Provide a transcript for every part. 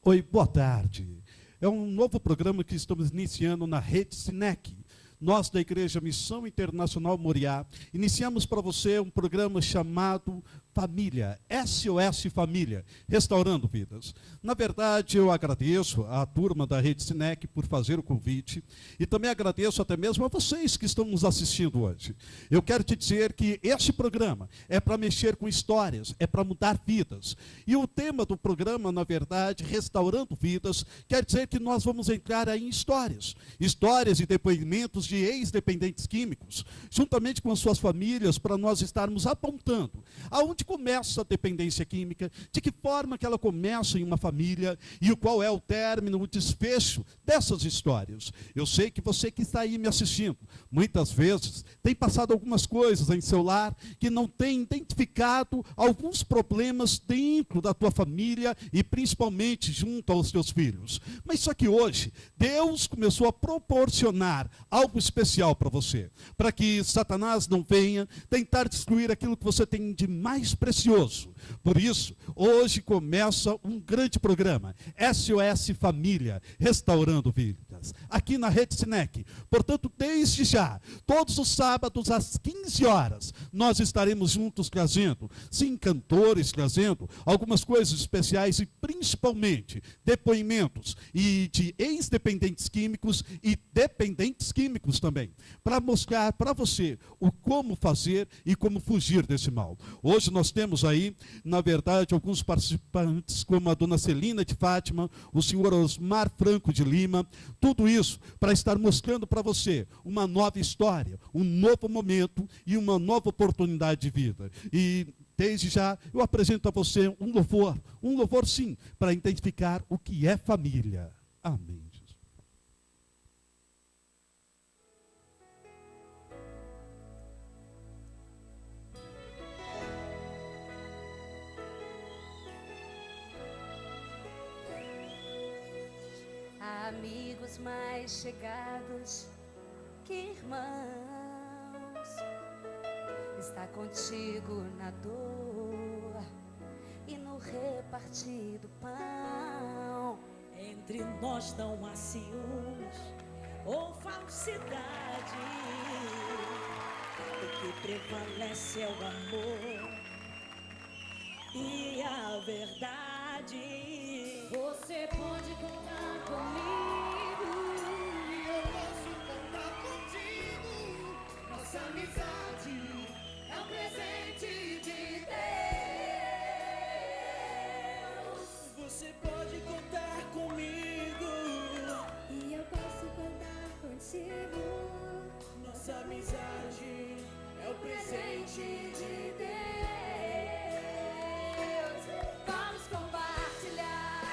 Oi, boa tarde. É um novo programa que estamos iniciando na Rede Sinec. Nós, da Igreja Missão Internacional Moriá, iniciamos para você um programa chamado Família, SOS Família, Restaurando Vidas. Na verdade, eu agradeço à turma da Rede Sinec por fazer o convite e também agradeço até mesmo a vocês que estão nos assistindo hoje. Eu quero te dizer que este programa é para mexer com histórias, é para mudar vidas. E o tema do programa, na verdade, Restaurando Vidas, quer dizer que nós vamos entrar aí em histórias e depoimentos de ex-dependentes químicos, juntamente com as suas famílias, para nós estarmos apontando aonde começa a dependência química, de que forma que ela começa em uma família e qual é o término, o desfecho dessas histórias. Eu sei que você que está aí me assistindo, muitas vezes tem passado algumas coisas em seu lar que não tem identificado alguns problemas dentro da tua família e principalmente junto aos teus filhos. Mas só que hoje, Deus começou a proporcionar algo especial para você, para que Satanás não venha tentar destruir aquilo que você tem de mais precioso. Por isso, hoje começa um grande programa, SOS Família, Restaurando Vidas, aqui na Rede Sinec. Portanto, desde já, todos os sábados às 15 horas, nós estaremos juntos trazendo, sim, cantores trazendo algumas coisas especiais e principalmente depoimentos e de ex-dependentes químicos e dependentes químicos também, para mostrar para você o como fazer e como fugir desse mal. Hoje nós temos aí, na verdade, alguns participantes, como a dona Celina de Fátima, o senhor Osmar Franco de Lima, tudo isso para estar mostrando para você uma nova história, um novo momento e uma nova oportunidade de vida. E desde já eu apresento a você um louvor sim, para identificar o que é família. Amém. Amigos mais chegados que irmãos, está contigo na dor e no repartir do pão. Entre nós não há ciúmes ou falsidade, o que prevalece é o amor e a verdade. Você pode contar comigo e eu posso contar contigo. Nossa amizade é um presente de Deus. Você pode contar comigo E eu posso contar contigo. Nossa amizade é o presente de Deus. Vamos compartilhar,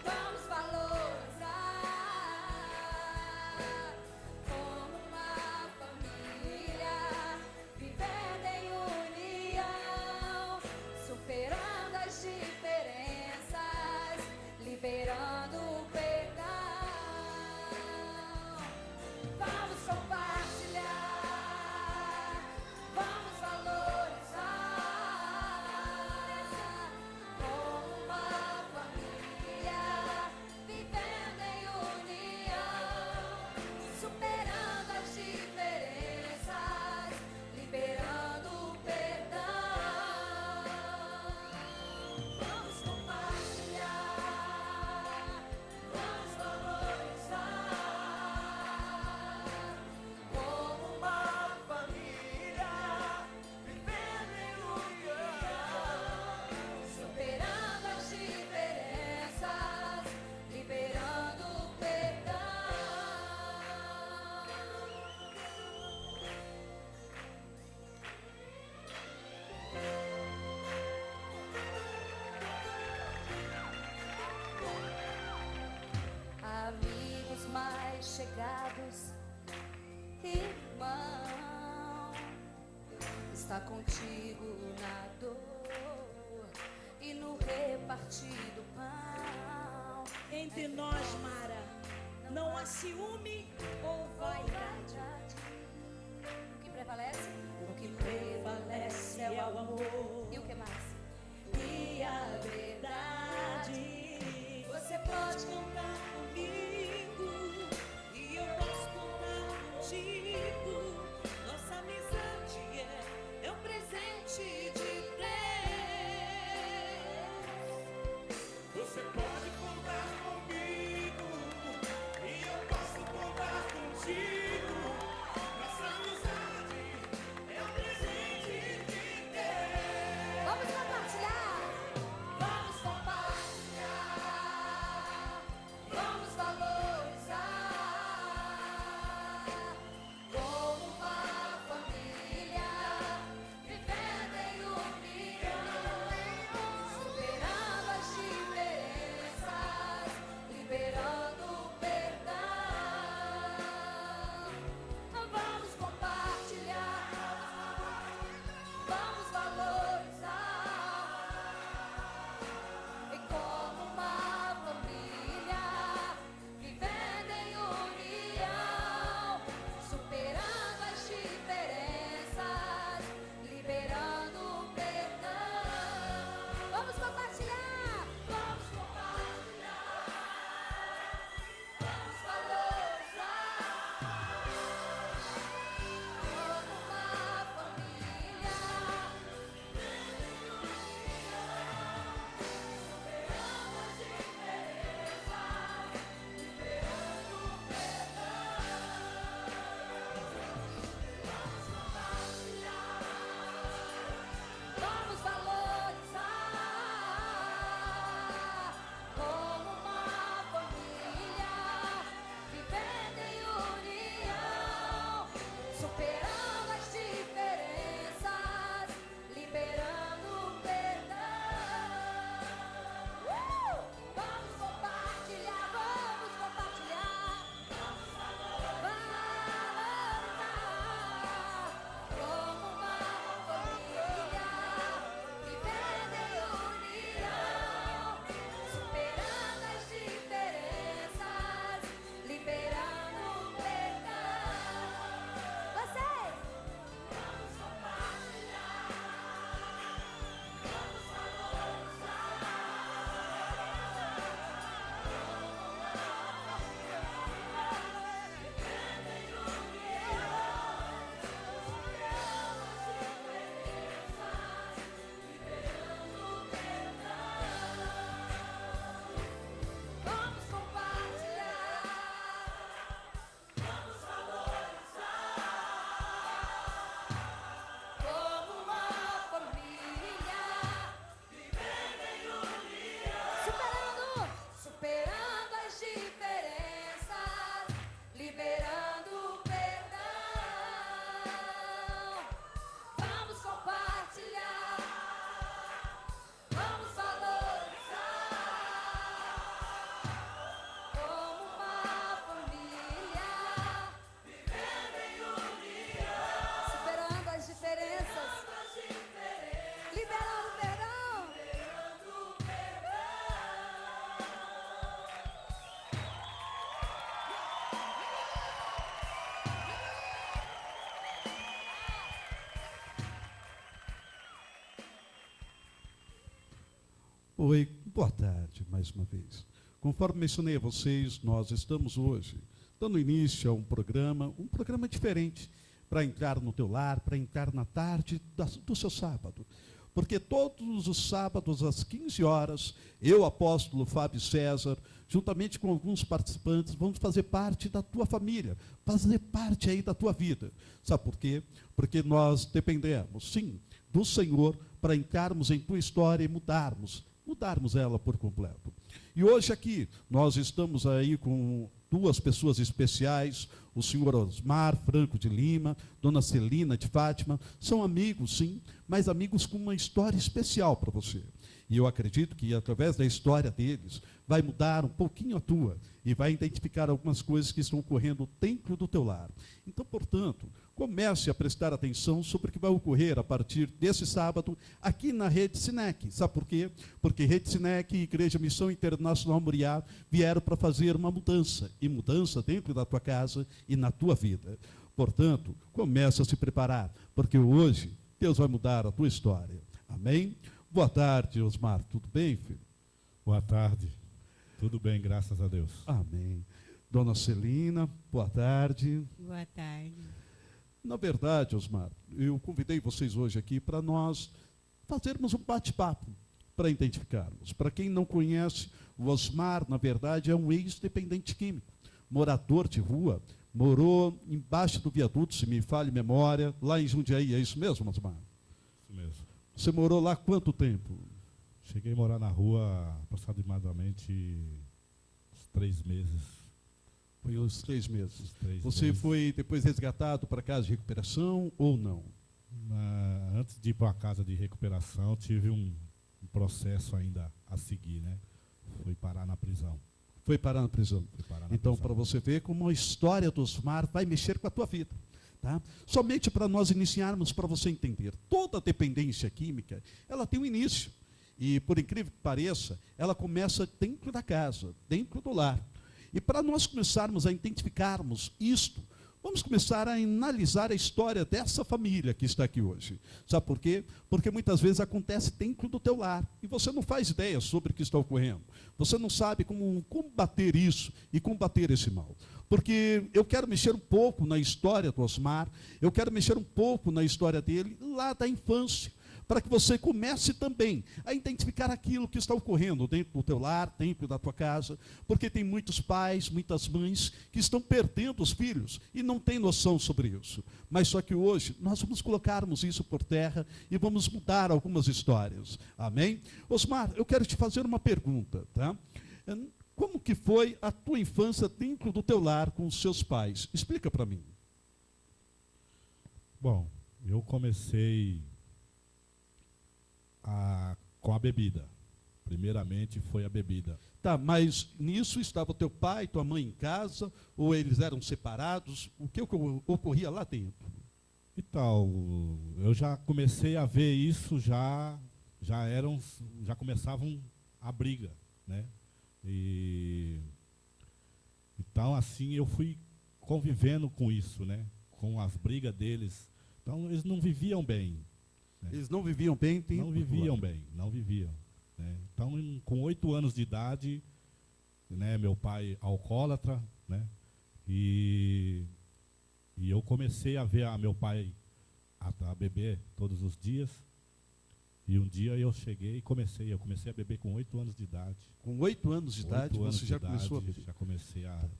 vamos valorizar como uma família, vivendo em união, superando as diferenças, liberando o perdão. Vamos compartilhar, vamos valorizar como uma família, vivendo em união, superando as diferenças, liberando o perdão. Vamos compartilhar, vamos valorizar como uma família, vivendo em união, superando as diferenças, liberando o perdão. Amigos mais chegados, irmão, está contigo na dor e no repartir do pão. Entre nós, Mara, não há ciúme ou vaidade. O que prevalece? O que prevalece é o amor E o que mais? e a verdade. Oi, boa tarde mais uma vez. Conforme mencionei a vocês, nós estamos hoje dando início a um programa diferente para entrar no teu lar, para entrar na tarde do seu sábado. Porque todos os sábados, às 15 horas, eu, apóstolo Fábio César, juntamente com alguns participantes, vamos fazer parte da tua família, fazer parte aí da tua vida. Sabe por quê? Porque nós dependemos, sim, do Senhor para entrarmos em tua história e mudarmos ela por completo. E hoje aqui, nós estamos aí com duas pessoas especiais, o senhor Osmar Franco de Lima, dona Celina de Fátima, são amigos, sim, mas amigos com uma história especial para você. E eu acredito que, através da história deles, vai mudar um pouquinho a tua e vai identificar algumas coisas que estão ocorrendo dentro do teu lar. Então, portanto, comece a prestar atenção sobre o que vai ocorrer a partir desse sábado aqui na Rede Sinec. Sabe por quê? Porque Rede Sinec e Igreja Missão Internacional Moriá vieram para fazer uma mudança, e mudança dentro da tua casa e na tua vida. Portanto, comece a se preparar, porque hoje Deus vai mudar a tua história. Amém? Boa tarde, Osmar. Tudo bem, filho? Boa tarde. Tudo bem, graças a Deus. Amém. Dona Celina, boa tarde. Boa tarde. Na verdade, Osmar, eu convidei vocês hoje aqui para nós fazermos um bate-papo, para identificarmos. Para quem não conhece, o Osmar, na verdade, é um ex-dependente químico, morador de rua, morou embaixo do viaduto, se me falha a memória, lá em Jundiaí. É isso mesmo, Osmar? Isso mesmo. Você morou lá quanto tempo? Cheguei a morar na rua aproximadamente uns 3 meses. Foi uns 3 meses. Uns 3 Você meses. foi depois resgatado para a casa de recuperação ou não? Antes de ir para a casa de recuperação, tive um processo ainda a seguir, né? Fui parar na prisão. Foi parar na prisão. Fui parar na Então, prisão. para você ver como a história do Osmar vai mexer com a tua vida. Tá? Somente para nós iniciarmos, para você entender, toda dependência química, ela tem um início. E, por incrível que pareça, ela começa dentro da casa, dentro do lar. E para nós começarmos a identificarmos isto, vamos começar a analisar a história dessa família que está aqui hoje. Sabe por quê? Porque muitas vezes acontece dentro do teu lar e você não faz ideia sobre o que está ocorrendo. Você não sabe como combater isso e combater esse mal. Porque eu quero mexer um pouco na história do Osmar, eu quero mexer um pouco na história dele lá da infância, para que você comece também a identificar aquilo que está ocorrendo dentro do teu lar, dentro da tua casa, porque tem muitos pais, muitas mães que estão perdendo os filhos e não têm noção sobre isso. Mas só que hoje nós vamos colocarmos isso por terra e vamos mudar algumas histórias. Amém? Osmar, eu quero te fazer uma pergunta, tá? Como que foi a tua infância dentro do teu lar com os seus pais? Explica para mim. Bom, eu comecei com a bebida. Primeiramente foi a bebida. Tá, mas nisso estava teu pai, tua mãe em casa, ou eles eram separados? O que ocorria lá dentro? Então, eu já comecei a ver isso, já começavam a briga, né? Então, assim, eu fui convivendo com isso, né? Com as brigas deles. Então, eles não viviam bem. Eles não viviam bem? Não viviam bem, não viviam. Né? Então, com 8 anos de idade, né, meu pai alcoólatra, né? E eu comecei a ver meu pai a beber todos os dias. E um dia eu cheguei e comecei a beber com 8 anos de idade. Com 8 anos de idade, você já começou a beber? Já comecei a...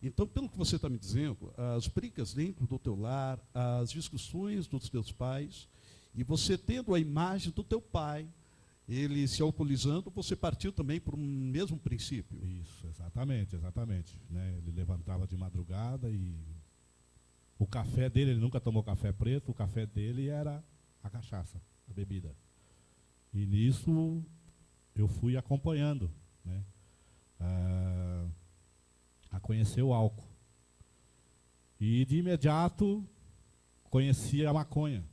Então, pelo que você está me dizendo, as brigas dentro do teu lar, as discussões dos teus pais, e você tendo a imagem do teu pai, ele se alcoolizando, você partiu também por um mesmo princípio. Isso, exatamente. Né? Ele levantava de madrugada e o café dele, ele nunca tomou café preto, o café dele era a cachaça, a bebida. E nisso eu fui acompanhando, né? A conhecer o álcool. E de imediato conheci a maconha.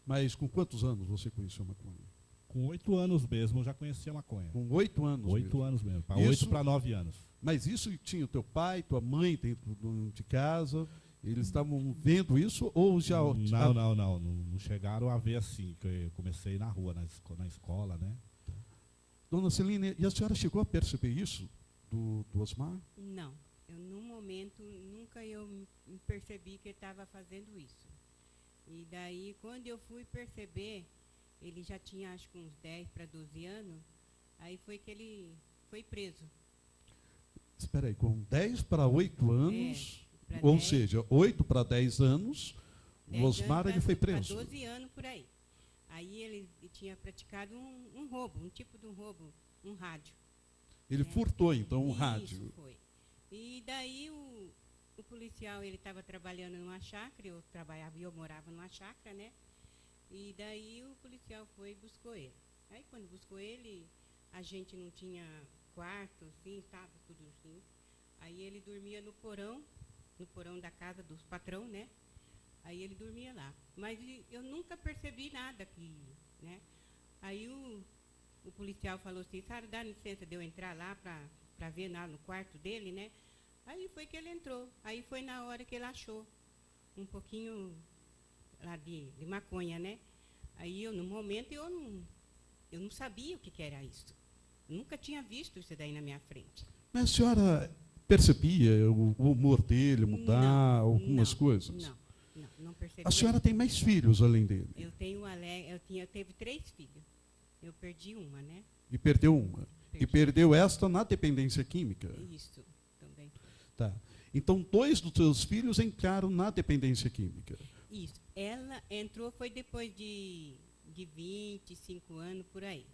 Mas com quantos anos você conheceu a maconha? Com 8 anos mesmo eu já conhecia a maconha. Com 8 anos 8 anos mesmo, para Isso- 8 para 9 anos. Mas isso tinha o teu pai, tua mãe dentro de casa, eles estavam vendo isso ou já... Não chegaram a ver assim, que eu comecei na rua, na escola, né? Dona Celine, e a senhora chegou a perceber isso do Osmar? Não, eu no momento nunca eu me percebi que ele estava fazendo isso. E daí, quando eu fui perceber, ele já tinha acho que uns 10 para 12 anos, aí foi que ele foi preso. Espera aí, com 10 para 8 anos, pra ou 10, seja, 8 para 10 anos, o 10 Osmar anos ele foi pra preso. 12 anos por aí. Aí ele tinha praticado um roubo, um tipo de um roubo, um rádio. Ele furtou, então, um Isso, rádio. foi. E daí o policial, ele estava trabalhando numa chácara, eu trabalhava e eu morava numa chácara, né? E daí o policial foi e buscou ele. Aí quando buscou ele, a gente não tinha quarto, assim, estava tudo assim. Aí ele dormia no porão da casa dos patrão, né? Aí ele dormia lá. Mas eu nunca percebi nada aqui, né? Aí o policial falou assim, Sara, dá licença de eu entrar lá para ver lá no quarto dele, né? Aí foi que ele entrou. Aí foi na hora que ele achou um pouquinho lá de maconha, né? Aí no momento eu não sabia o que era isso. Nunca tinha visto isso daí na minha frente. Mas a senhora percebia o humor dele mudar, algumas coisas? Não percebi. A senhora tem mais filhos além dele? Eu teve 3 filhos. Eu perdi uma, né? E perdeu uma. Perdi. E perdeu esta na dependência química? Isso, também. Tá. Então, 2 dos seus filhos entraram na dependência química. Isso. Ela entrou, foi depois de 25 anos, por aí.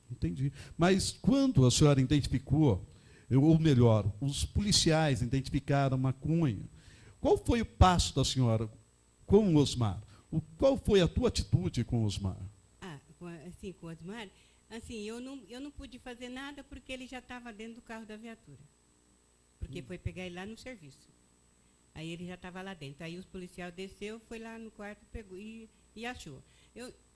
Entendi. Mas quando a senhora identificou, ou melhor, os policiais identificaram maconha, qual foi o passo da senhora com o Osmar? Qual foi a tua atitude com o Osmar? Assim, com o Osmar, assim, eu não pude fazer nada porque ele já estava dentro do carro da viatura. Porque foi pegar ele lá no serviço. Aí ele já estava lá dentro. Aí os policiais desceu, foi lá no quarto, pegou e achou.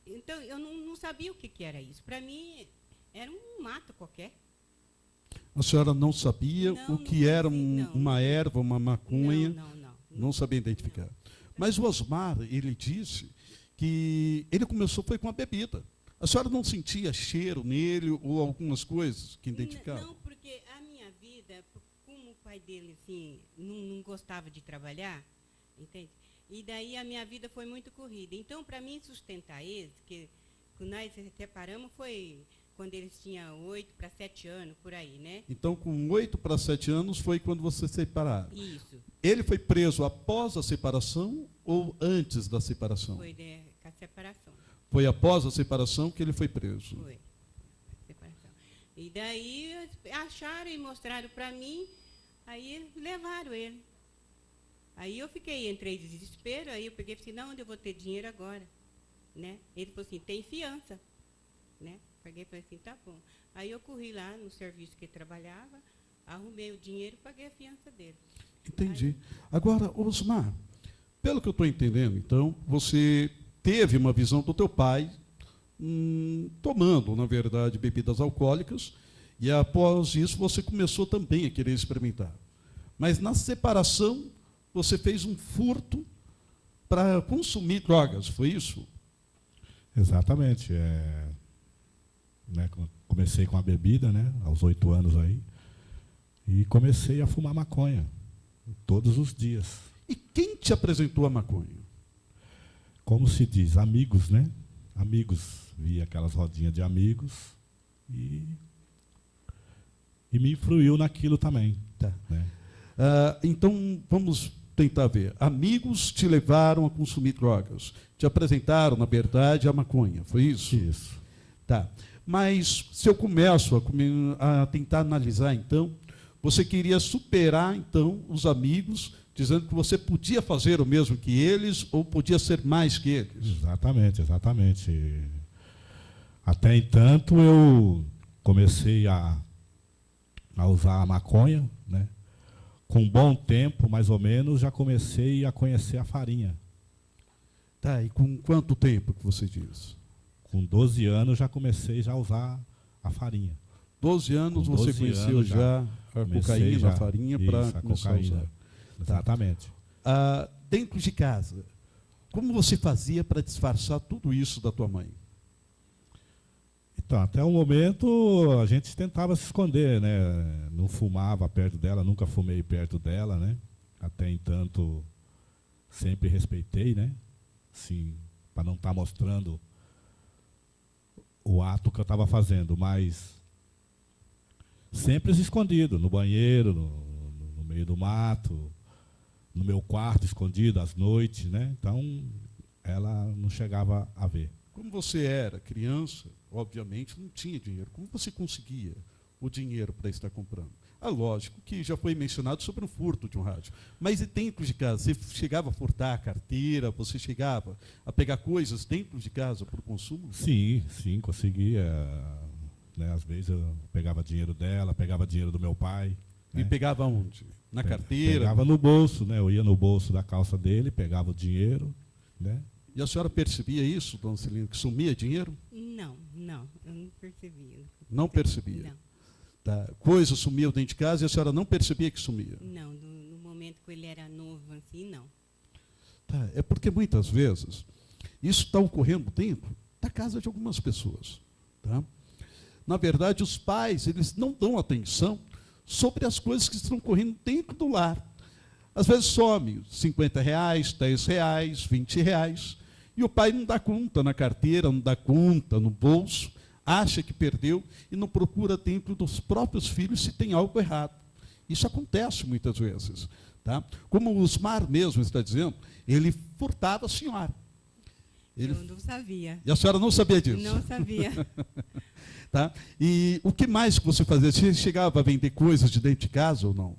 Então, eu não sabia o que era isso. Para mim, era um mato qualquer. A senhora não sabia o que era uma erva, uma maconha? Não sabia identificar. Mas o Osmar, ele disse que ele começou foi com a bebida. A senhora não sentia cheiro nele ou algumas coisas que identificavam? Não, porque a minha vida, como o pai dele assim, não gostava de trabalhar, entende? E daí a minha vida foi muito corrida. Então, para mim sustentar eles, que nós se separamos foi quando eles tinham 8 para 7 anos, por aí, né? Então, com 8 para 7 anos foi quando vocês se separaram. Isso. Ele foi preso após a separação ou antes da separação? Foi com a separação. Foi após a separação que ele foi preso. Foi. Separação. E daí acharam e mostraram para mim, aí levaram ele. Aí eu entrei em desespero, aí eu peguei e falei, não, onde eu vou ter dinheiro agora? Né? Ele falou assim, tem fiança. Né? Peguei e falei assim, tá bom. Aí eu corri lá no serviço que ele trabalhava, arrumei o dinheiro e paguei a fiança dele. Entendi. Agora, Osmar, pelo que eu estou entendendo, então, você teve uma visão do teu pai tomando, na verdade, bebidas alcoólicas, e após isso você começou também a querer experimentar. Mas na separação, você fez um furto para consumir drogas, foi isso? Exatamente. Comecei com a bebida, né, aos 8 anos aí, e comecei a fumar maconha todos os dias. E quem te apresentou a maconha? Como se diz, amigos, né? Amigos, vi aquelas rodinhas de amigos e me influiu naquilo também. Tá. Né? Então, vamos tentar ver. Amigos te levaram a consumir drogas, te apresentaram, na verdade, a maconha, foi isso? Isso. Tá. Mas, se eu começo a tentar analisar, então, você queria superar, então, os amigos, dizendo que você podia fazer o mesmo que eles ou podia ser mais que eles. Exatamente, exatamente. Até entanto, eu comecei a usar a maconha, né? Com um bom tempo, mais ou menos, já comecei a conhecer a farinha. Tá, e com quanto tempo que você diz? Com 12 anos, já comecei a usar a farinha. 12 anos Com 12 você conheceu anos já a cocaína, a farinha, para começar a usar. Exatamente. Dentro de casa, como você fazia para disfarçar tudo isso da tua mãe? Então, até o momento a gente tentava se esconder, né? Não fumava perto dela, nunca fumei perto dela, né? Até entanto, sempre respeitei, né? Sim, para não estar mostrando o ato que eu estava fazendo, mas sempre escondido, no banheiro, no meio do mato, no meu quarto escondido às noites, né? Então, ela não chegava a ver. Como você era criança, obviamente não tinha dinheiro. Como você conseguia o dinheiro para estar comprando? Ah, lógico que já foi mencionado sobre o furto de um rádio. Mas e dentro de casa? Você chegava a furtar a carteira? Você chegava a pegar coisas dentro de casa para o consumo? Sim, conseguia. Né? Às vezes eu pegava dinheiro dela, pegava dinheiro do meu pai. E né? pegava onde? Na carteira? Pegava no bolso, né? Eu ia no bolso da calça dele, pegava o dinheiro, né? E a senhora percebia isso, dona Celina, que sumia dinheiro? Não, eu não percebia. Não percebia. Não, Tá. Coisas sumiam dentro de casa e a senhora não percebia que sumia. não, no momento que ele era novo, assim, não. Tá. É porque muitas vezes isso está ocorrendo dentro da casa de algumas pessoas. Tá? Na verdade, os pais eles não dão atenção sobre as coisas que estão ocorrendo dentro do lar. Às vezes some R$50, R$10, R$20, e o pai não dá conta na carteira, não dá conta no bolso, acha que perdeu e não procura dentro dos próprios filhos se tem algo errado. Isso acontece muitas vezes. Tá? Como o Osmar mesmo está dizendo, ele furtava a senhora. Eu não sabia. E a senhora não sabia disso? Não sabia. Tá? E o que mais que você fazia? Você chegava a vender coisas de dentro de casa ou não?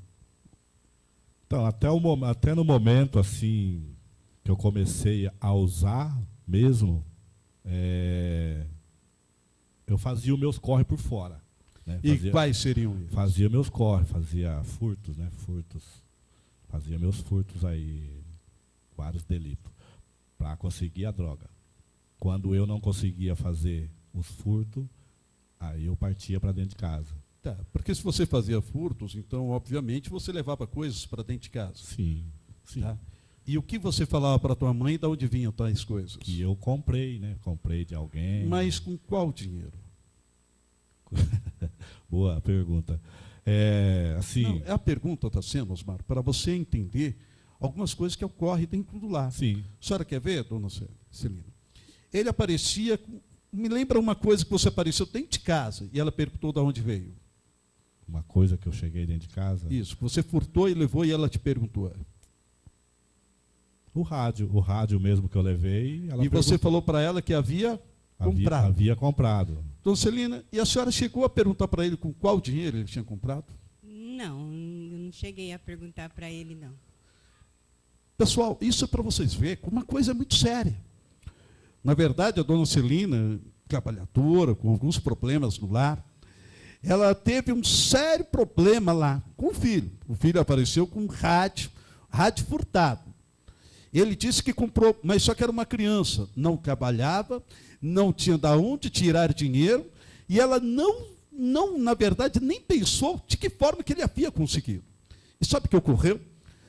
Então, até no momento assim que eu comecei a usar mesmo, eu fazia os meus corre por fora. Né? E quais seriam eles? Fazia meus corre, fazia furtos, né? Fazia meus furtos aí, vários delitos, para conseguir a droga. Quando eu não conseguia fazer os furtos, aí eu partia para dentro de casa. Tá, porque se você fazia furtos, então, obviamente, você levava coisas para dentro de casa. Sim. Tá? E o que você falava para tua mãe, de onde vinham tais coisas? Que eu comprei, né? Comprei de alguém. Mas com qual dinheiro? Boa pergunta. Assim. Não, a pergunta está sendo, Osmar, para você entender algumas coisas que ocorrem dentro do lar. Sim. A senhora quer ver, dona Celina? Ele aparecia, me lembra uma coisa que você apareceu dentro de casa, e ela perguntou de onde veio. Uma coisa que eu cheguei dentro de casa? Isso, você furtou e levou e ela te perguntou. O rádio mesmo que eu levei. Ela e você falou para ela que havia comprado. Havia comprado. Dona Celina, e a senhora chegou a perguntar para ele com qual dinheiro ele tinha comprado? Não, eu não cheguei a perguntar para ele, não. Pessoal, isso é para vocês verem como uma coisa muito séria. Na verdade, a dona Celina, trabalhadora, com alguns problemas no lar, ela teve um sério problema lá com o filho. O filho apareceu com um rádio furtado. Ele disse que comprou, mas só que era uma criança, não trabalhava, não tinha de onde tirar dinheiro, e ela não, na verdade, nem pensou de que forma que ele havia conseguido. E sabe o que ocorreu?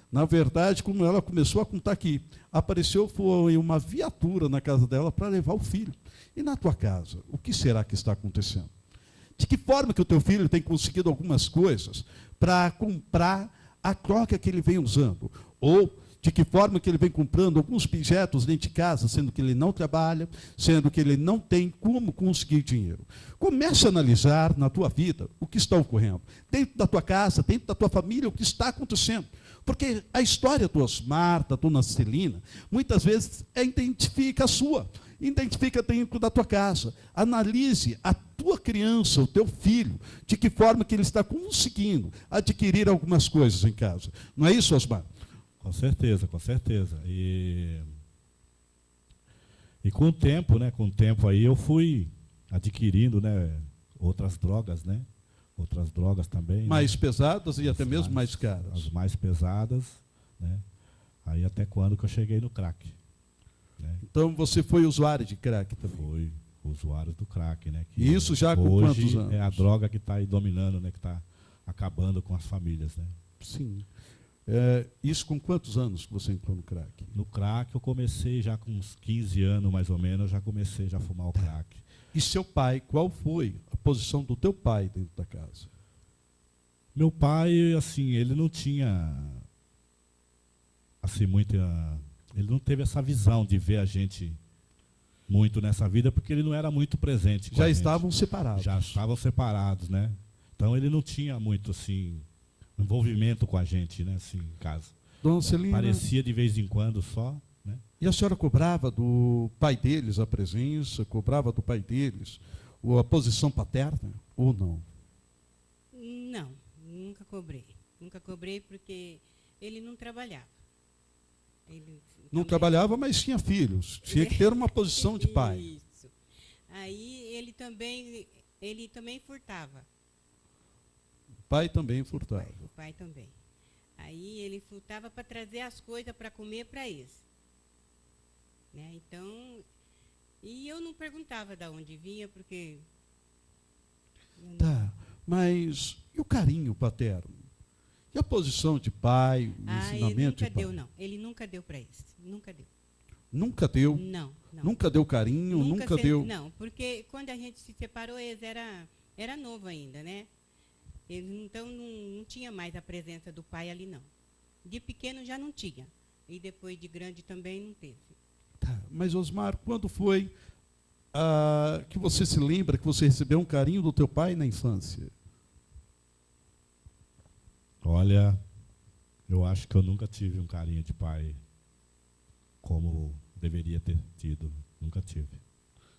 Na verdade, como ela começou a contar aqui, apareceu foi uma viatura na casa dela para levar o filho. E na tua casa, o que será que está acontecendo? De que forma que o teu filho tem conseguido algumas coisas para comprar a droga que ele vem usando? Ou de que forma que ele vem comprando alguns objetos dentro de casa, sendo que ele não trabalha, sendo que ele não tem como conseguir dinheiro. Comece a analisar na tua vida o que está ocorrendo. Dentro da tua casa, dentro da tua família, o que está acontecendo. Porque a história do Osmar, da dona Celina, muitas vezes identifica a sua. Identifica dentro da tua casa. Analise a tua criança, o teu filho, de que forma que ele está conseguindo adquirir algumas coisas em casa. Não é isso, Osmar? Com certeza, com certeza. E com o tempo, né? Com o tempo aí eu fui adquirindo, né, outras drogas, né? Outras drogas também. Mais né? pesadas e até mesmo mais caras. As mais pesadas, né? Aí até quando que eu cheguei no crack. Né? Então você foi usuário de crack também? Foi usuário do crack, né? Que E isso já com hoje quantos anos? É a droga que está aí dominando, né? Que está acabando com as famílias, né? Sim. Isso com quantos anos que você entrou no crack? No crack eu comecei já com uns 15 anos, mais ou menos, eu já comecei já a fumar o crack. E seu pai, qual foi a posição do teu pai dentro da casa? Meu pai, assim, ele não tinha, assim, ele não teve essa visão de ver a gente muito nessa vida, porque ele não era muito presente com a Já gente. estavam separados. Já estavam separados, né? Então ele não tinha muito, assim, envolvimento com a gente, né, assim, em casa. Dona Celina, Parecia de vez em quando só, né? e a senhora cobrava do pai deles a presença, cobrava do pai deles a posição paterna ou não? Não, nunca cobrei. Nunca cobrei porque ele não trabalhava. Ele Não também- trabalhava, mas tinha filhos. Tinha que ter uma posição de pai. Isso. Aí ele também furtava. O pai também furtava. O pai também. Aí ele furtava para trazer as coisas para comer para eles. Né? Então, e eu não perguntava de onde vinha, porque... eu não- Tá, mas e o carinho paterno? E a posição de pai, o ele ensinamento nunca de pai? deu, não. Ele nunca deu para eles. Nunca deu. Nunca deu? Não, não. Nunca deu carinho, nunca deu... Não, porque quando a gente se separou, eles era novo ainda, né? Eles, então não tinha mais a presença do pai ali, não. De pequeno já não tinha. E depois de grande também não teve. Tá, mas Osmar, quando foi que você se lembra que você recebeu um carinho do teu pai na infância? Olha, eu acho que eu nunca tive um carinho de pai como deveria ter tido. Nunca tive,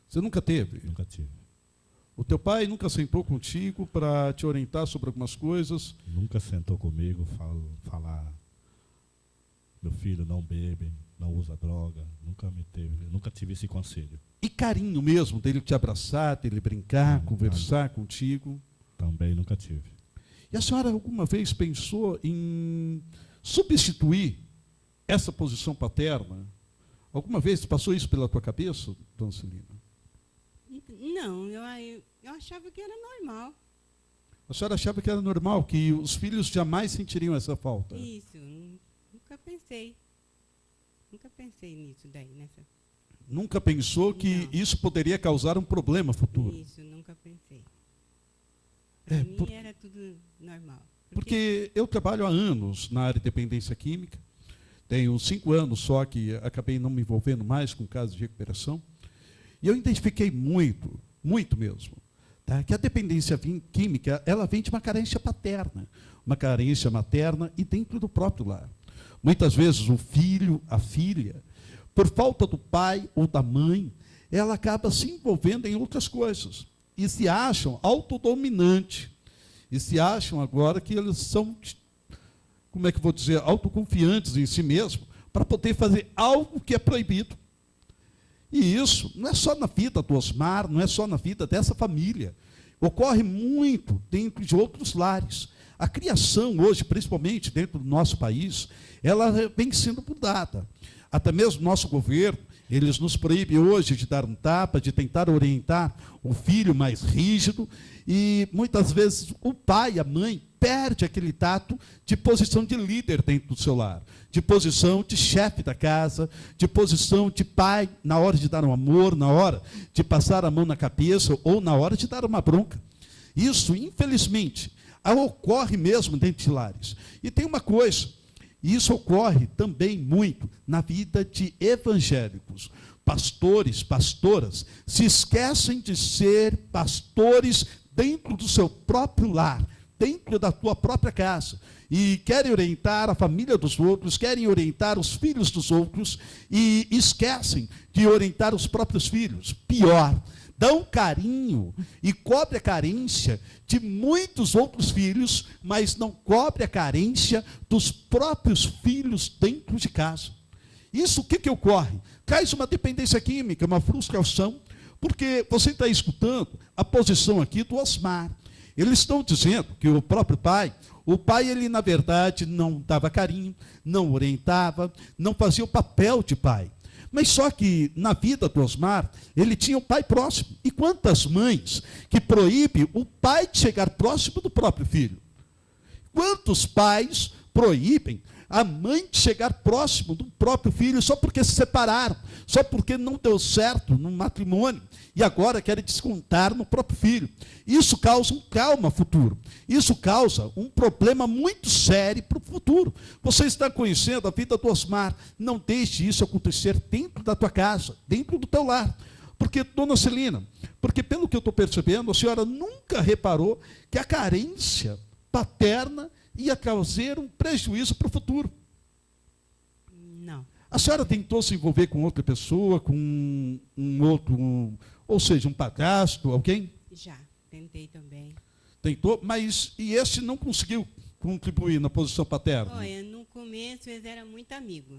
Você nunca teve? nunca tive. O teu pai nunca sentou contigo para te orientar sobre algumas coisas? Nunca sentou comigo falar, meu filho, não bebe, não usa droga. Nunca tive esse conselho. E carinho mesmo, dele te abraçar, dele brincar, conversar contigo? Também nunca tive. E a senhora alguma vez pensou em substituir essa posição paterna? Alguma vez passou isso pela tua cabeça, dona Celina? Não, eu achava que era normal. A senhora achava que era normal, que os filhos jamais sentiriam essa falta? Isso, nunca pensei. Nunca pensei nisso daí, nessa. Nunca pensou que Não. isso poderia causar um problema futuro? Isso, nunca pensei. É, Para mim era tudo normal. Porque eu trabalho há anos na área de dependência química, tenho 5 anos só que acabei não me envolvendo mais com casos de recuperação, e eu identifiquei muito mesmo, tá? Que a dependência química, ela vem de uma carência paterna, uma carência materna e dentro do próprio lar. Muitas vezes o filho, a filha, por falta do pai ou da mãe, ela acaba se envolvendo em outras coisas e se acham autodominante. E se acham agora que eles são, como é que eu vou dizer, autoconfiantes em si mesmo, para poder fazer algo que é proibido. E isso não é só na vida do Osmar, não é só na vida dessa família. Ocorre muito dentro de outros lares. A criação hoje, principalmente dentro do nosso país, ela vem sendo mudada. Até mesmo nosso governo, eles nos proíbem hoje de dar um tapa, de tentar orientar o filho mais rígido, e muitas vezes o pai, a mãe, perde aquele tato de posição de líder dentro do seu lar, de posição de chefe da casa, de posição de pai na hora de dar um amor, na hora de passar a mão na cabeça ou na hora de dar uma bronca. Isso, infelizmente, ocorre mesmo dentro de lares. E tem uma coisa, e isso ocorre também muito na vida de evangélicos. Pastores, pastoras, se esquecem de ser pastores dentro do seu próprio lar, dentro da tua própria casa. E querem orientar a família dos outros, querem orientar os filhos dos outros, e esquecem de orientar os próprios filhos. Pior, dão carinho e cobre a carência de muitos outros filhos, mas não cobre a carência dos próprios filhos dentro de casa. Isso o que ocorre? Traz uma dependência química, uma frustração, porque você está escutando a posição aqui do Osmar. Eles estão dizendo que o próprio pai, ele na verdade não dava carinho, não orientava, não fazia o papel de pai. Mas só que na vida do Osmar, ele tinha o pai próximo. E quantas mães que proíbem o pai de chegar próximo do próprio filho? Quantos pais proíbem a mãe de chegar próximo do próprio filho só porque se separaram, só porque não deu certo no matrimônio e agora querem descontar no próprio filho. Isso causa um trauma futuro. Isso causa um problema muito sério para o futuro. Você está conhecendo a vida do Osmar, não deixe isso acontecer dentro da tua casa, dentro do teu lar. Porque, dona Celina, porque pelo que eu estou percebendo, a senhora nunca reparou que a carência paterna ia trazer um prejuízo para o futuro. Não. A senhora tentou se envolver com outra pessoa, com um outro, ou seja, um padrasto, alguém? Já, tentei também. Tentou, mas e esse não conseguiu contribuir na posição paterna? Olha, no começo eles eram muito amigos.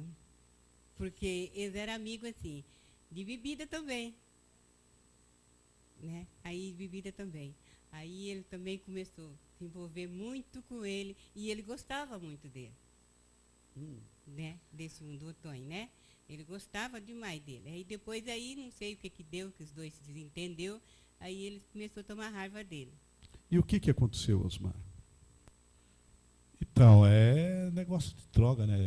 Porque eles eram amigos, assim, de bebida também. Né? Aí, bebida também. Aí ele também começou a se envolver muito com ele, e ele gostava muito dele. Né? Desse do Otônio, né? Ele gostava demais dele. Aí depois, aí, não sei o que deu, que os dois se desentendeu, aí ele começou a tomar raiva dele. E o que aconteceu, Osmar? Então, é negócio de droga, né?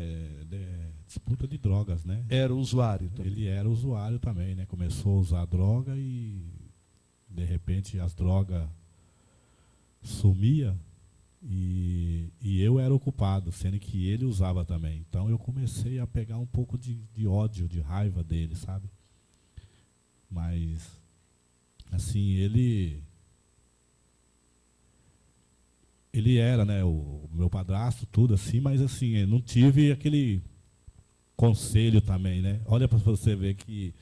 Disputa de drogas, né? Era usuário também. Ele era usuário também, né? Começou a usar droga e, de repente, as drogas sumia e eu era o culpado, sendo que ele usava também. Então, eu comecei a pegar um pouco de ódio, de raiva dele, sabe? Mas, assim, ele era, né, o meu padrasto, tudo assim, mas assim, eu não tive aquele conselho também, né? Olha para você ver que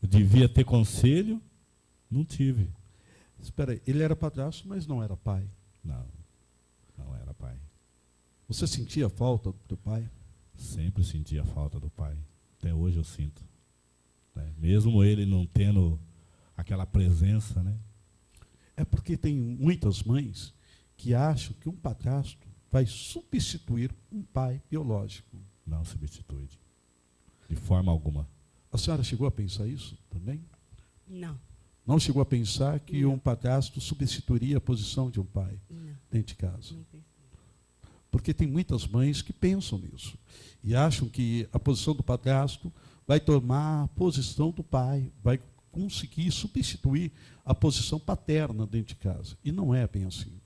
eu devia ter conselho, não tive. Espera aí, ele era padrasto, mas não era pai. Não, não era pai. Você sentia falta do teu pai? Sempre senti a falta do pai. Até hoje eu sinto. Né? Mesmo ele não tendo aquela presença, né? É porque tem muitas mães que acham que um padrasto vai substituir um pai biológico. Não substitui. De forma alguma. A senhora chegou a pensar isso também? Não. Não chegou a pensar que Não. um padrasto substituiria a posição de um pai Não. dentro de casa? Não pensei. Porque tem muitas mães que pensam nisso e acham que a posição do padrasto vai tomar a posição do pai, vai conseguir substituir a posição paterna dentro de casa. E não é bem assim.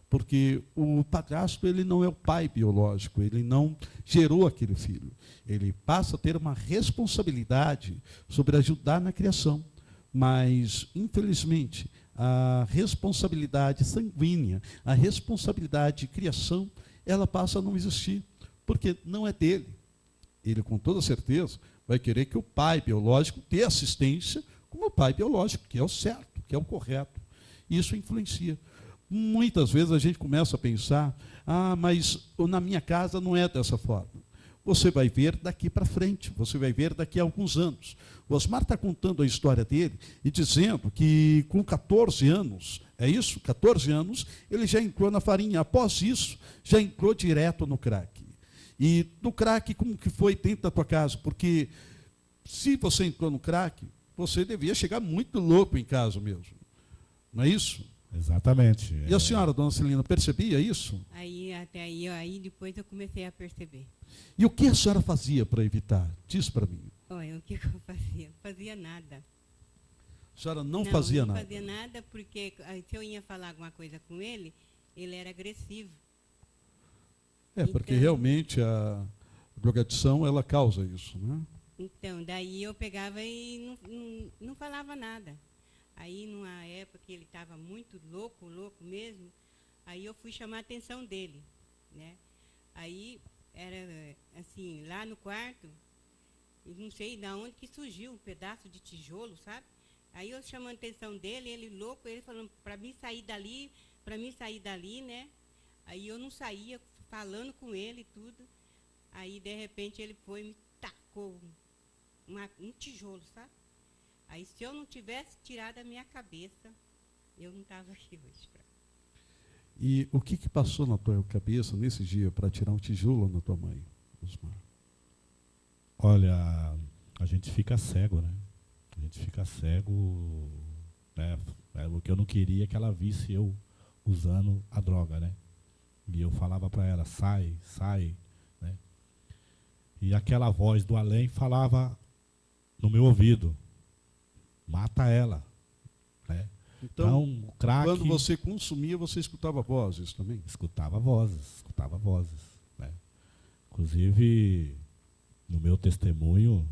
Porque o padrasto, ele não é o pai biológico, ele não gerou aquele filho. Ele passa a ter uma responsabilidade sobre ajudar na criação. Mas, infelizmente, a responsabilidade sanguínea, a responsabilidade de criação, ela passa a não existir, porque não é dele. Ele, com toda certeza, vai querer que o pai biológico dê assistência como o pai biológico, que é o certo, que é o correto. Isso influencia. Muitas vezes a gente começa a pensar, mas na minha casa não é dessa forma. Você vai ver daqui para frente, você vai ver daqui a alguns anos. O Osmar está contando a história dele e dizendo que com 14 anos, é isso? 14 anos, ele já entrou na farinha. Após isso, já entrou direto no crack. E no crack, como que foi dentro da tua casa? Porque se você entrou no crack, você devia chegar muito louco em casa mesmo. Não é isso? Exatamente. E a senhora, dona Celina, percebia isso? Aí, até aí depois eu comecei a perceber. E o que a senhora fazia para evitar? Diz para mim. Olha, o que eu fazia? Não fazia nada. A senhora não fazia não nada? Não fazia nada, porque se eu ia falar alguma coisa com ele, ele era agressivo. É, porque Então- realmente a drogadição, ela causa isso, né? Então, daí eu pegava e não falava nada. Aí, numa época que ele estava muito louco mesmo, aí eu fui chamar a atenção dele, né? Aí, era assim, lá no quarto, eu não sei de onde que surgiu um pedaço de tijolo, sabe? Aí eu chamando a atenção dele, ele louco, ele falando para mim sair dali, né? Aí eu não saía, falando com ele e tudo. Aí, de repente, ele foi e me tacou um tijolo, sabe? Aí, se eu não tivesse tirado a minha cabeça, eu não estava aqui hoje. E o que passou na tua cabeça nesse dia para tirar um tijolo na tua mãe, Osmar? Olha, a gente fica cego, né? A gente fica cego, né? O que eu não queria é que ela visse eu usando a droga, né? E eu falava para ela, sai, né? E aquela voz do além falava no meu ouvido: mata ela. Né? Então, o crack, quando você consumia, você escutava vozes também? escutava vozes. Né? Inclusive, no meu testemunho,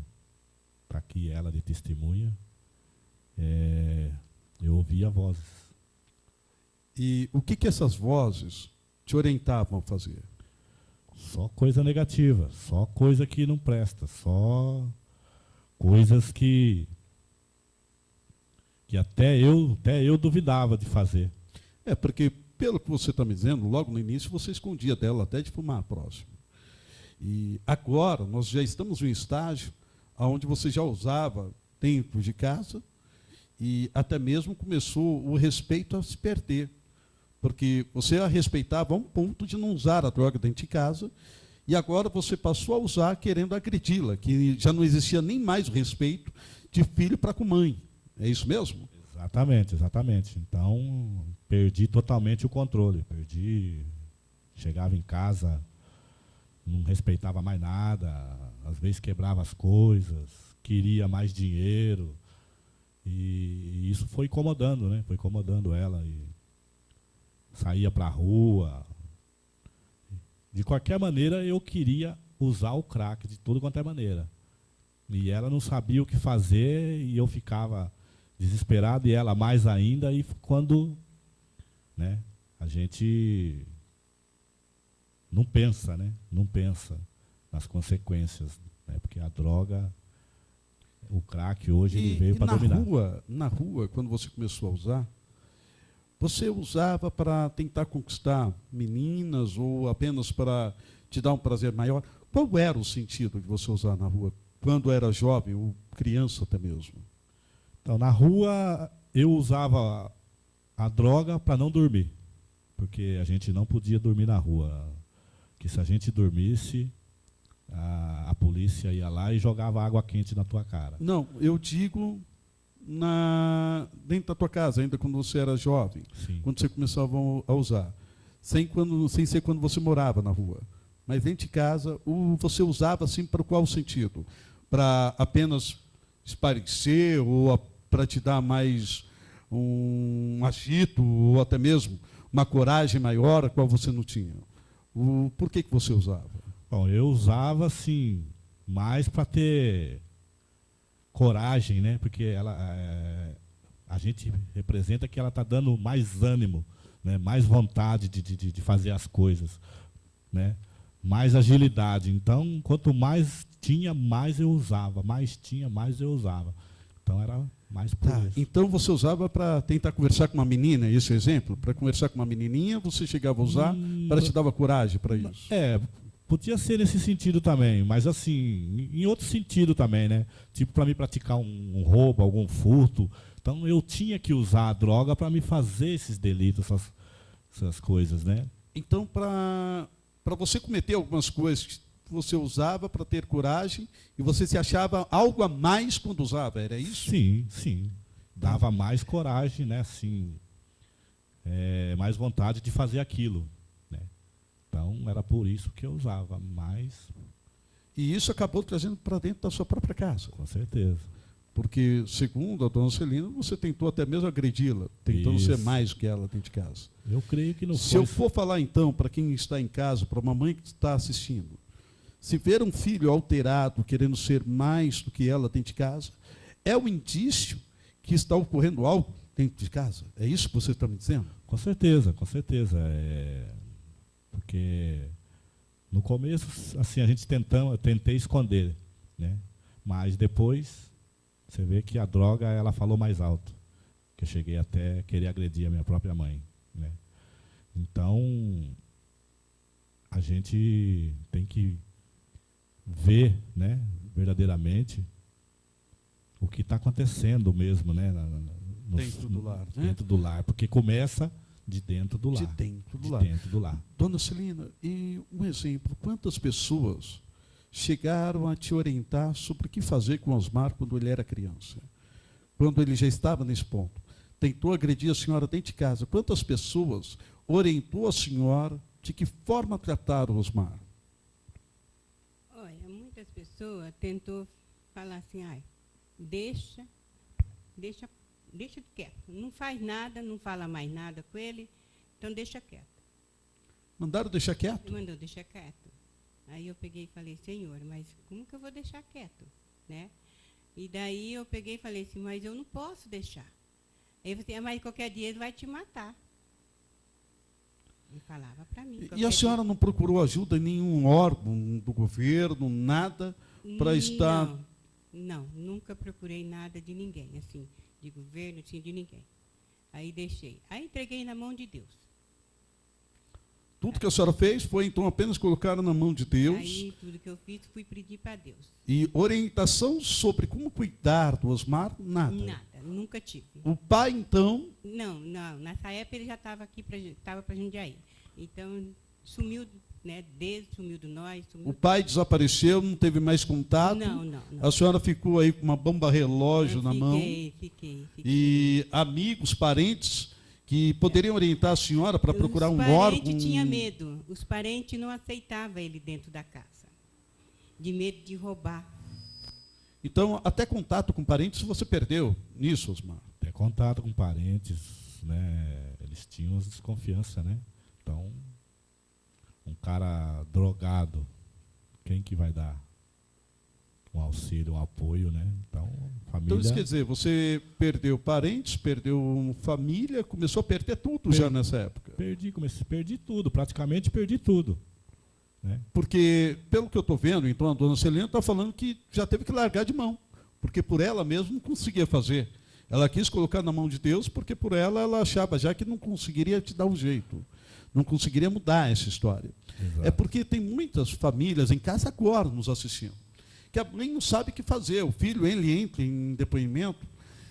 está aqui ela de testemunha, eu ouvia vozes. E o que essas vozes te orientavam a fazer? Só coisa negativa, só coisa que não presta, só coisas que até eu duvidava de fazer. Porque, pelo que você está me dizendo, logo no início você escondia dela até de fumar próximo. E agora nós já estamos em um estágio onde você já usava dentro de casa e até mesmo começou o respeito a se perder. Porque você a respeitava a um ponto de não usar a droga dentro de casa e agora você passou a usar querendo agredi-la, que já não existia nem mais o respeito de filho para com mãe. É isso mesmo? Exatamente. Então, perdi totalmente o controle. Chegava em casa, não respeitava mais nada, às vezes quebrava as coisas, queria mais dinheiro. E isso foi incomodando, né? Foi incomodando ela. E saía para a rua. De qualquer maneira, eu queria usar o crack de toda quanto é maneira. E ela não sabia o que fazer e eu ficava desesperado, e ela mais ainda. E quando, né, a gente não pensa, né? Não pensa nas consequências, né? Porque a droga, o crack hoje, ele veio para dominar. Na rua, quando você começou a usar, você usava para tentar conquistar meninas ou apenas para te dar um prazer maior? Qual era o sentido de você usar na rua, quando era jovem ou criança até mesmo? Então, na rua, eu usava a droga para não dormir, porque a gente não podia dormir na rua. Que se a gente dormisse, a polícia ia lá e jogava água quente na tua cara. Não, eu digo dentro da tua casa, ainda quando você era jovem, Sim. quando você começava a usar, sem ser quando você morava na rua. Mas dentro de casa, você usava assim para qual sentido? Para apenas esparecer ou para te dar mais um agito ou até mesmo uma coragem maior a qual você não tinha? Por que você usava? Bom, eu usava assim mais para ter coragem, né? Porque a gente representa que ela está dando mais ânimo, né? Mais vontade de fazer as coisas, né? Mais agilidade. Então, quanto mais tinha, mais eu usava. Mais tinha, mais eu usava. Então, era mais por isso. Então, você usava para tentar conversar com uma menina, esse é o exemplo? Para conversar com uma menininha, você chegava a usar para te dar coragem para isso? Podia ser nesse sentido também, mas assim, em outro sentido também, né? Tipo, para me praticar um roubo, algum furto. Então, eu tinha que usar a droga para me fazer esses delitos, essas coisas, né? Então, para você cometer algumas coisas que você usava para ter coragem e você se achava algo a mais quando usava, era isso? Sim. Dava mais coragem, né? Assim, mais vontade de fazer aquilo. Então, era por isso que eu usava mais. E isso acabou trazendo para dentro da sua própria casa? Com certeza. Porque, segundo a dona Celina, você tentou até mesmo agredi-la, tentando ser mais que ela dentro de casa. Eu creio que não foi. Se eu for falar, então, para quem está em casa, para uma mãe que está assistindo, se ver um filho alterado, querendo ser mais do que ela dentro de casa, é um indício que está ocorrendo algo dentro de casa? É isso que você está me dizendo? Com certeza. Porque no começo, assim, eu tentei esconder, né? Mas depois você vê que a droga, ela falou mais alto, que eu cheguei até a querer agredir a minha própria mãe, né? Então, a gente tem que ver, né, verdadeiramente o que está acontecendo mesmo, né? Dentro do lar, né? Dentro do lar, porque começa de dentro do lar. Dentro do lar. Dona Celina, e um exemplo, quantas pessoas chegaram a te orientar sobre o que fazer com Osmar quando ele era criança? Quando ele já estava nesse ponto? Tentou agredir a senhora dentro de casa. Quantas pessoas orientou a senhora de que forma tratar o Osmar? Olha, muitas pessoa tentou falar assim, ai, deixa quieto. Não faz nada, não fala mais nada com ele, então deixa quieto. Mandaram deixar quieto? Mandou deixar quieto. Aí eu peguei e falei, Senhor, mas como que eu vou deixar quieto? Né? E daí eu peguei e falei assim, mas eu não posso deixar. Aí eu falei, mas qualquer dia ele vai te matar. Ele falava para mim. E a senhora não procurou ajuda em nenhum órgão do governo, nada, para estar... Não, nunca procurei nada de ninguém, assim, de governo, assim, de ninguém. Aí deixei. Aí entreguei na mão de Deus. Tudo que a senhora fez foi, então, apenas colocar na mão de Deus. Aí, tudo que eu fiz, fui pedir para Deus. E orientação sobre como cuidar do Osmar, nada. Nada, nunca tive. O pai, então... Não, nessa época ele já estava aqui, estava para Jundiaí. Então, sumiu, né, sumiu de nós. Sumiu. O pai desapareceu, não teve mais contato. Não. A senhora ficou aí com uma bomba relógio na mão. Fiquei. E amigos, parentes que poderiam orientar a senhora para procurar um órgão. Os parentes tinham medo. Os parentes não aceitavam ele dentro da casa. De medo de roubar. Então, até contato com parentes você perdeu nisso, Osmar? Até contato com parentes, né? Eles tinham as desconfianças, né? Então, um cara drogado, quem que vai dar um auxílio, um apoio, né? Então, família... Então, isso quer dizer, você perdeu parentes, perdeu família, começou a perder tudo já nessa época. Perdi tudo, praticamente perdi tudo. Né? Porque, pelo que eu estou vendo, então a dona Celina está falando que já teve que largar de mão, porque por ela mesma não conseguia fazer. Ela quis colocar na mão de Deus, porque por ela achava já que não conseguiria te dar um jeito, não conseguiria mudar essa história. Exato. É porque tem muitas famílias em casa agora nos assistindo, que a mãe não sabe o que fazer, o filho ele entra em depoimento,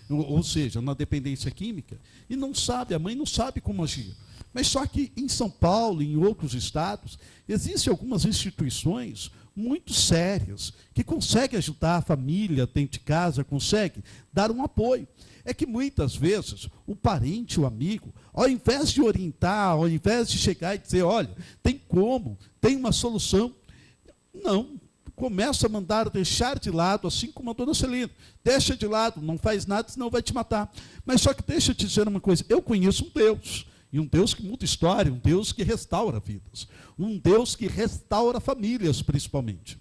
ou seja, na dependência química, e não sabe, a mãe não sabe como agir. Mas só que em São Paulo e em outros estados, existem algumas instituições muito sérias que conseguem ajudar a família dentro de casa, conseguem dar um apoio. É que muitas vezes o parente, o amigo, ao invés de orientar, ao invés de chegar e dizer, olha, tem como, tem uma solução, não. Começa a mandar deixar de lado, assim como a dona Celina. Deixa de lado, não faz nada, senão vai te matar. Mas só que deixa eu te dizer uma coisa, eu conheço um Deus, e um Deus que muda história, um Deus que restaura vidas, um Deus que restaura famílias, principalmente.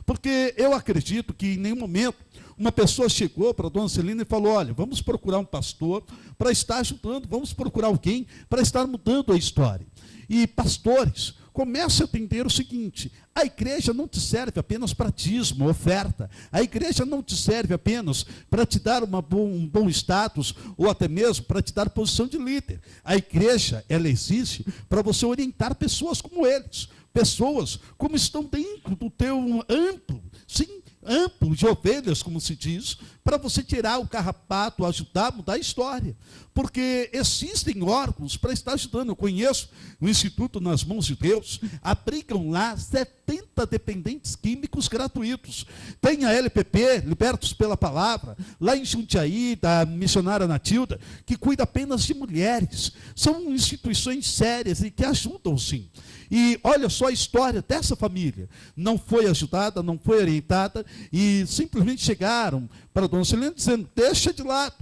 Porque eu acredito que em nenhum momento uma pessoa chegou para a dona Celina e falou, olha, vamos procurar um pastor para estar ajudando, vamos procurar alguém para estar mudando a história. E pastores, comece a entender o seguinte, a igreja não te serve apenas para dízimo, oferta. A igreja não te serve apenas para te dar um bom status, ou até mesmo para te dar posição de líder. A igreja, ela existe para você orientar pessoas como eles. Pessoas como estão dentro do teu amplo, sim, amplo de ovelhas, como se diz, para você tirar o carrapato, ajudar a mudar a história. Porque existem órgãos para estar ajudando. Eu conheço o Instituto Nas Mãos de Deus, abrigam lá 70 dependentes químicos gratuitos. Tem a LPP, Libertos pela Palavra, lá em Jundiaí, da missionária Natilda, que cuida apenas de mulheres. São instituições sérias e que ajudam, sim. E olha só a história dessa família. Não foi ajudada, não foi orientada, e simplesmente chegaram para a dona Celina dizendo, deixa de lado.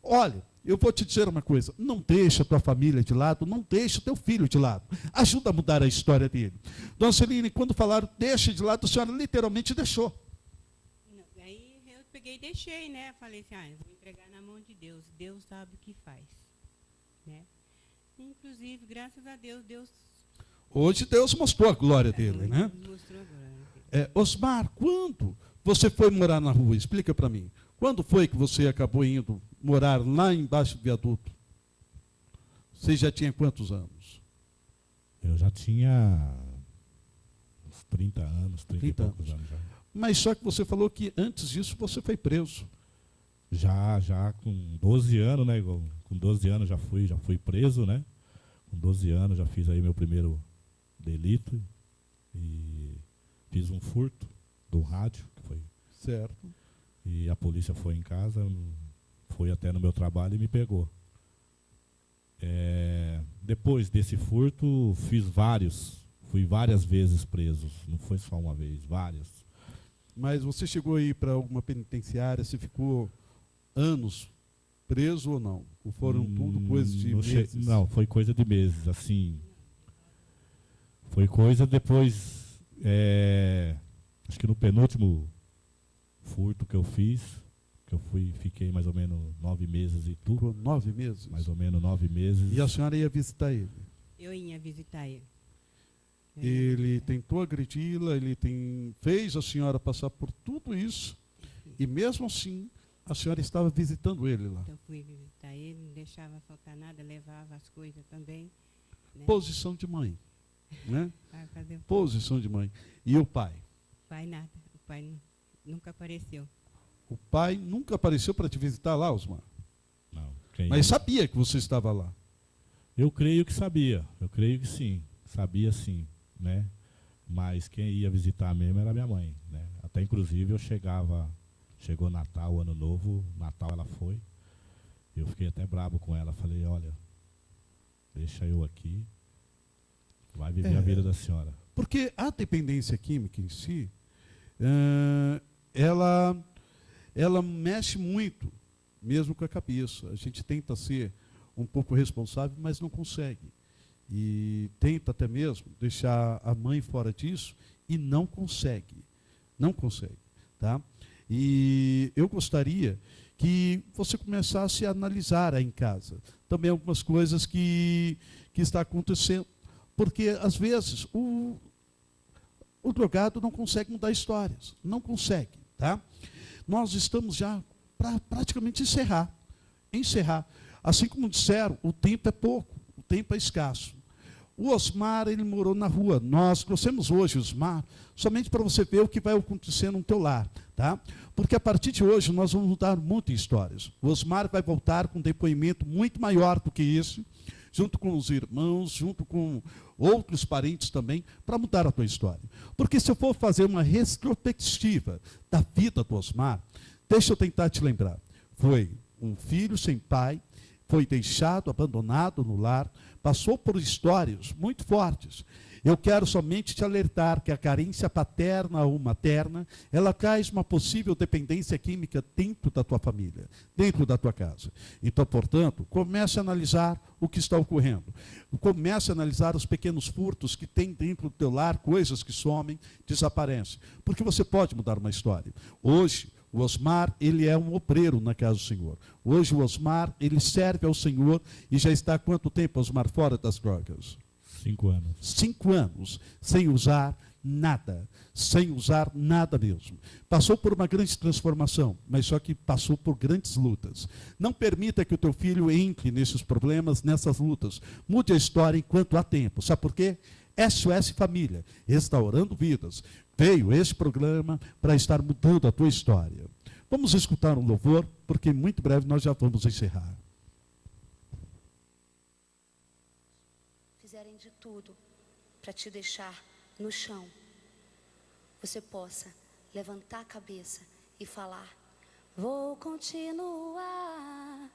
Olha, eu vou te dizer uma coisa, não deixa a tua família de lado, não deixa o teu filho de lado. Ajuda a mudar a história dele. Dona Celina, quando falaram, deixa de lado, a senhora literalmente deixou. Não, aí eu peguei e deixei, né? Falei assim, eu vou entregar na mão de Deus. Deus sabe o que faz. Né? Inclusive, graças a Deus, Hoje Deus mostrou a glória dele, né? Mostrou a glória dele. Osmar, quando você foi morar na rua? Explica para mim. Quando foi que você acabou indo morar lá embaixo do viaduto? Você já tinha quantos anos? Eu já tinha uns 30 anos, 30 e poucos anos já. Mas só que você falou que antes disso você foi preso. Já com 12 anos, né? Com 12 anos já fui preso, né? Com 12 anos já fiz aí meu primeiro delito e fiz um furto do rádio, que foi Certo. E a polícia foi em casa, foi até no meu trabalho e me pegou. Depois desse furto, fui várias vezes preso, não foi só uma vez, várias. Mas você chegou aí para alguma penitenciária, você ficou anos preso ou não? Ou foram tudo coisas de meses? Não, foi coisa de meses, assim. Foi coisa depois, acho que no penúltimo furto que eu fiz, que eu fiquei mais ou menos 9 meses e tudo. Ficou 9 meses? Mais ou menos 9 meses. E a senhora ia visitar ele? Eu ia visitar ele. Ele tentou agredi-la, fez a senhora passar por tudo isso, e mesmo assim, a senhora estava visitando ele lá. Então, eu fui visitar ele, não deixava faltar nada, levava as coisas também. Né? Posição de mãe, né? Vai fazer o Posição de mãe. E o pai? pai nada, o pai nunca apareceu. O pai nunca apareceu para te visitar lá, Osmar? Não. Mas sabia que você estava lá? Eu creio que sabia, eu creio que sim, sabia sim, né? Mas quem ia visitar mesmo era minha mãe, né? Até inclusive chegou Natal, Ano Novo, Natal ela foi, eu fiquei até bravo com ela, falei, olha, deixa eu aqui, vai viver a vida da senhora. Porque a dependência química em si, ela mexe muito, mesmo com a cabeça. A gente tenta ser um pouco responsável, mas não consegue. E tenta até mesmo deixar a mãe fora disso e não consegue. Não consegue. Tá? E eu gostaria que você começasse a analisar aí em casa também algumas coisas que está acontecendo. Porque, às vezes, o drogado não consegue mudar histórias. Não consegue. Tá? Nós estamos já para praticamente encerrar. Assim como disseram, o tempo é pouco, o tempo é escasso. O Osmar, ele morou na rua. Nós trouxemos hoje o Osmar somente para você ver o que vai acontecer no teu lar. Tá? Porque a partir de hoje nós vamos mudar muitas histórias. O Osmar vai voltar com um depoimento muito maior do que esse, junto com os irmãos, junto com outros parentes também, para mudar a tua história. Porque se eu for fazer uma retrospectiva da vida do Osmar, deixa eu tentar te lembrar. Foi um filho sem pai, foi deixado, abandonado no lar, passou por histórias muito fortes. Eu quero somente te alertar que a carência paterna ou materna, ela traz uma possível dependência química dentro da tua família, dentro da tua casa. Então, portanto, comece a analisar o que está ocorrendo. Comece a analisar os pequenos furtos que tem dentro do teu lar, coisas que somem, desaparecem. Porque você pode mudar uma história. Hoje, o Osmar, ele é um obreiro na casa do Senhor. Hoje o Osmar, ele serve ao Senhor e já está há quanto tempo, Osmar, fora das drogas? 5 anos. 5 anos, sem usar nada mesmo. Passou por uma grande transformação, mas só que passou por grandes lutas. Não permita que o teu filho entre nesses problemas, nessas lutas. Mude a história enquanto há tempo. Sabe por quê? SOS Família, restaurando vidas. Veio esse programa para estar mudando a tua história. Vamos escutar um louvor, porque muito breve nós já vamos encerrar. Fizerem de tudo para te deixar no chão, você possa levantar a cabeça e falar: vou continuar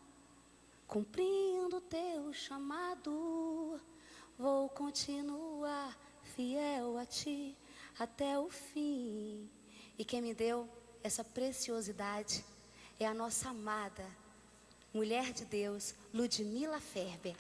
cumprindo teu chamado, vou continuar fiel a ti até o fim. E quem me deu essa preciosidade é a nossa amada mulher de Deus, Ludmila Ferber.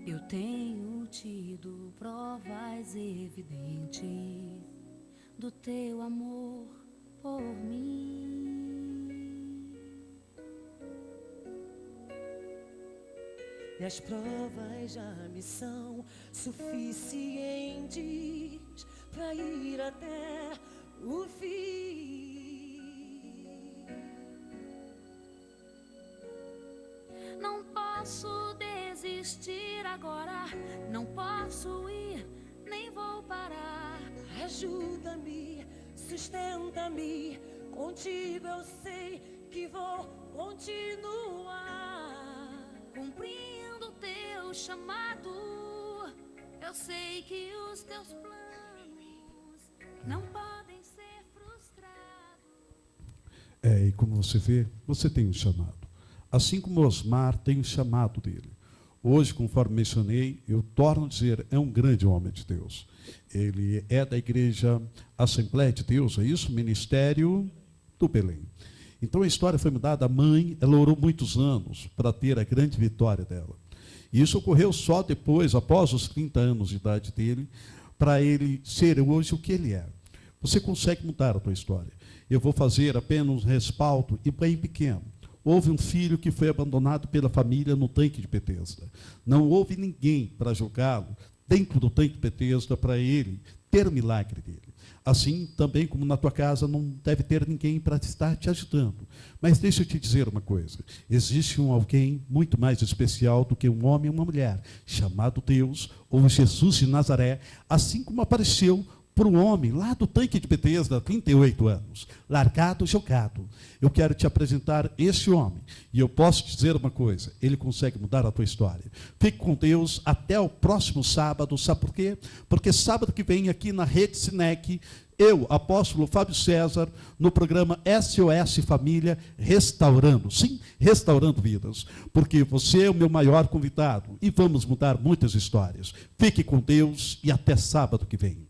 Eu tenho tido provas evidentes do teu amor por mim. E as provas já me são suficientes para ir até o fim. Não posso desistir agora, não posso ir, nem vou parar. Ajuda-me, sustenta-me, contigo eu sei que vou continuar. Cumprindo teu chamado, Eu sei que os teus planos não podem ser frustrados. E como você vê, você tem um chamado. Assim como Osmar tem um chamado dele. Hoje, conforme mencionei, eu torno a dizer, é um grande homem de Deus. Ele é da igreja Assembleia de Deus, é isso? Ministério do Belém. Então a história foi mudada. A mãe, ela orou muitos anos para ter a grande vitória dela. E isso ocorreu só depois, após os 30 anos de idade dele, para ele ser hoje o que ele é. Você consegue mudar a tua história. Eu vou fazer apenas um respaldo e bem pequeno. Houve um filho que foi abandonado pela família no tanque de Betesda. Não houve ninguém para jogá-lo dentro do tanque de Betesda para ele ter o milagre dele. Assim, também como na tua casa, não deve ter ninguém para estar te ajudando. Mas deixa eu te dizer uma coisa. Existe alguém muito mais especial do que um homem e uma mulher, chamado Deus, ou Jesus de Nazaré, assim como apareceu para um homem lá do tanque de Betesda, há 38 anos, largado, jogado. Eu quero te apresentar esse homem, e eu posso te dizer uma coisa, ele consegue mudar a tua história. Fique com Deus até o próximo sábado, sabe por quê? Porque sábado que vem aqui na Rede Sinec, eu, apóstolo Fábio César, no programa SOS Família, restaurando, sim, restaurando vidas, porque você é o meu maior convidado, e vamos mudar muitas histórias. Fique com Deus e até sábado que vem.